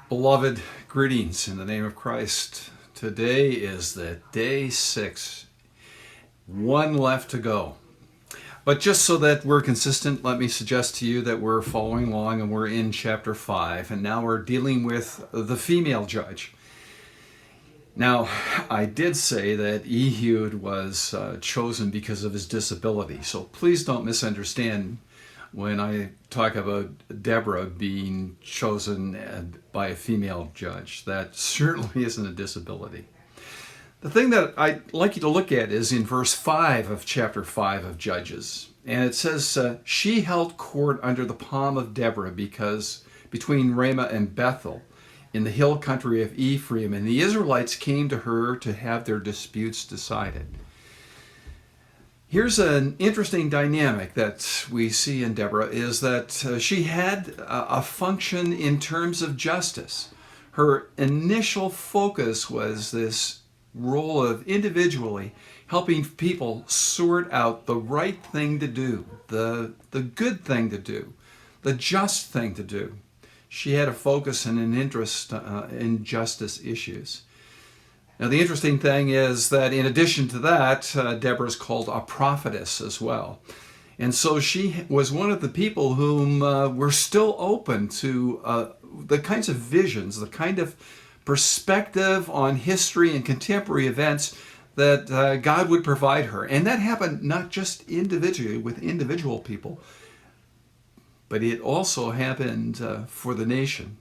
Beloved, greetings in the name of Christ. Today is the day 6, one left to go. But just so that we're consistent, let me suggest to you that we're following along and we're in chapter 5, and now we're dealing with the female judge. Now, I did say that Ehud was chosen because of his disability, so please don't misunderstand when I talk about Deborah being chosen by a female judge. That certainly isn't a disability. The thing that I'd like you to look at is in verse 5 of chapter 5 of Judges. And it says, she held court under the palm of Deborah between Ramah and Bethel in the hill country of Ephraim, and the Israelites came to her to have their disputes decided. Here's an interesting dynamic that we see in Deborah is that she had a function in terms of justice. Her initial focus was this role of individually helping people sort out the right thing to do, the good thing to do, the just thing to do. She had a focus and an interest in justice issues. Now, the interesting thing is that in addition to that, Deborah is called a prophetess as well. And so she was one of the people whom were still open to the kinds of visions, the kind of perspective on history and contemporary events that God would provide her. And that happened not just individually with individual people, but it also happened for the nation.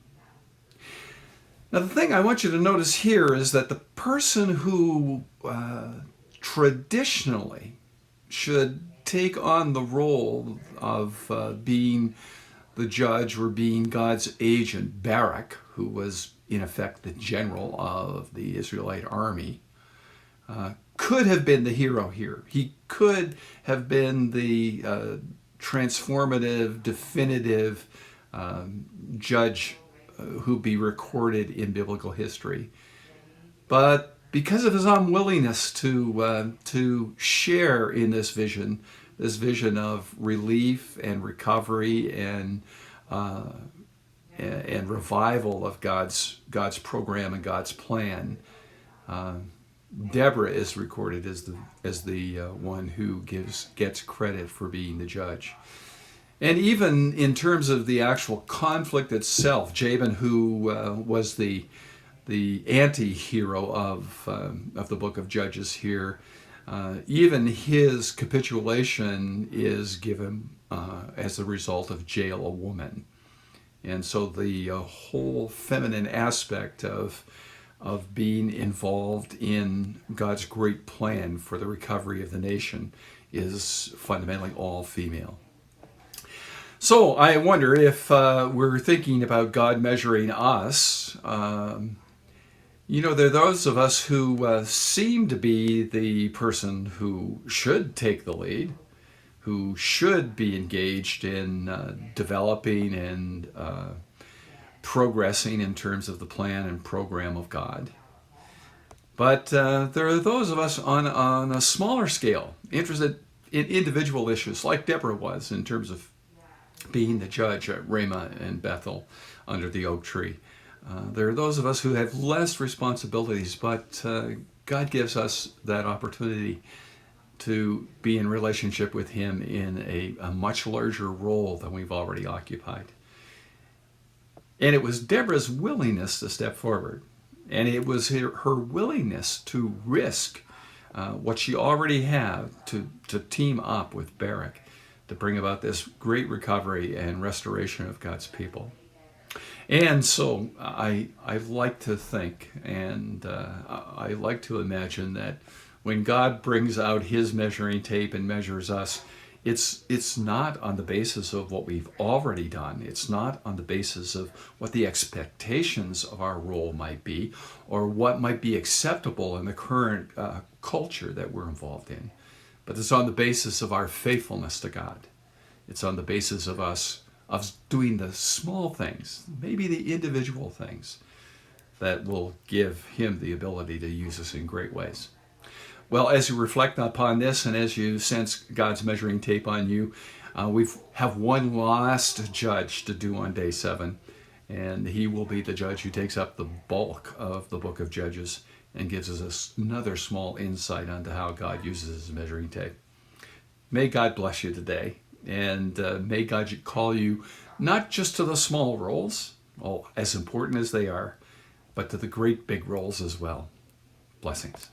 Now, the thing I want you to notice here is that the person who traditionally should take on the role of being the judge or being God's agent, Barak, who was in effect the general of the Israelite army, could have been the hero here. He could have been the transformative, definitive judge who be recorded in biblical history. But because of his unwillingness to share in this vision of relief and recovery and revival of God's program and God's plan, Deborah is recorded as the one who gets credit for being the judge. And even in terms of the actual conflict itself, Jabin, who was the anti-hero of the book of Judges here, even his capitulation is given as a result of jail a woman. And so the whole feminine aspect of being involved in God's great plan for the recovery of the nation is fundamentally all female. So I wonder if we're thinking about God measuring us. There are those of us who seem to be the person who should take the lead, who should be engaged in developing and progressing in terms of the plan and program of God. But there are those of us on a smaller scale, interested in individual issues, like Deborah was in terms of being the judge at Ramah and Bethel under the oak tree. There are those of us who have less responsibilities, but God gives us that opportunity to be in relationship with Him in a much larger role than we've already occupied. And it was Deborah's willingness to step forward, and it was her willingness to risk what she already had to team up with Barak to bring about this great recovery and restoration of God's people. And so I like to think and I like to imagine that when God brings out His measuring tape and measures us, it's not on the basis of what we've already done. It's not on the basis of what the expectations of our role might be or what might be acceptable in the current culture that we're involved in. But it's on the basis of our faithfulness to God. It's on the basis of us of doing the small things, maybe the individual things, that will give him the ability to use us in great ways. Well, as you reflect upon this and as you sense God's measuring tape on you, we have one last judge to do on day 7, and he will be the judge who takes up the bulk of the book of Judges and gives us another small insight onto how God uses his measuring tape. May God bless you today, and may God call you not just to the small roles, as important as they are, but to the great big roles as well. Blessings.